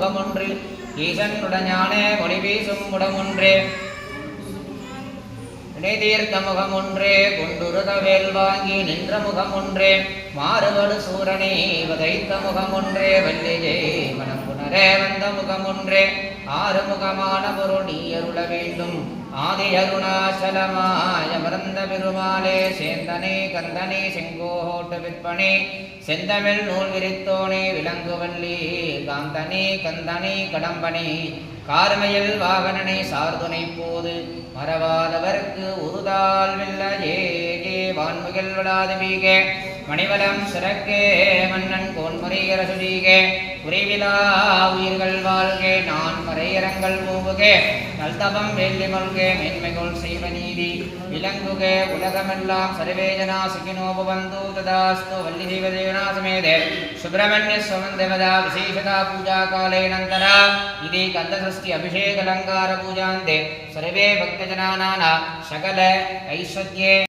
முகமொன்று ஈசனுடஞானே மொழி வீசும் முடமொன்றே இணைதீர்த்த முகமொன்றே குண்டுருதவேல் வாங்கி நின்ற முகமொன்றே மாறுபடு சூரனை வதைத்த முகமொன்றே வல்லிஜே மனப்புணரே வந்த முகமொன்றே ஆறுமுகமான பொருள் நீ அருள வேண்டும் ஆதி அருணாச்சலமாய மறந்த பெருமாளே சேந்தனே கந்தனே செங்கோட்டு விற்பனே செந்தமிழ் நூல் விரித்தோனே விலங்குவல்லி காந்தனே கந்தனே கடம்பனே கார்மையில் வாகனனை சார்துணை போது மறவாதவர்க்கு உருதால் வில்லையே வான்முகில் விடாது வீகே மணிவலம் சிறக்கே மன்னன் கோன்முறையரசுதீகே குறைவிலா உயிர்கள் வாழ்கே நான் மறையரங்கள் பூவுகே நல்தபம் வெள்ளி மல்கே மேன்மைகொள் செய்வ நீதி விலங்குகே உலகமெல்லாம் சர்வேஜனா சுகினோ பவந்து ததாஸ்து வள்ளி தேவதேவனா சமேதே சுப்பிரமணிய ஸ்வமன் தேவதா விசேஷதா பூஜா காலே நந்தரா இதே கந்தசஷ்டி அபிஷேக அலங்கார பூஜாந்தே सर्वे भक्तजनानां सकल ऐश्वर्ये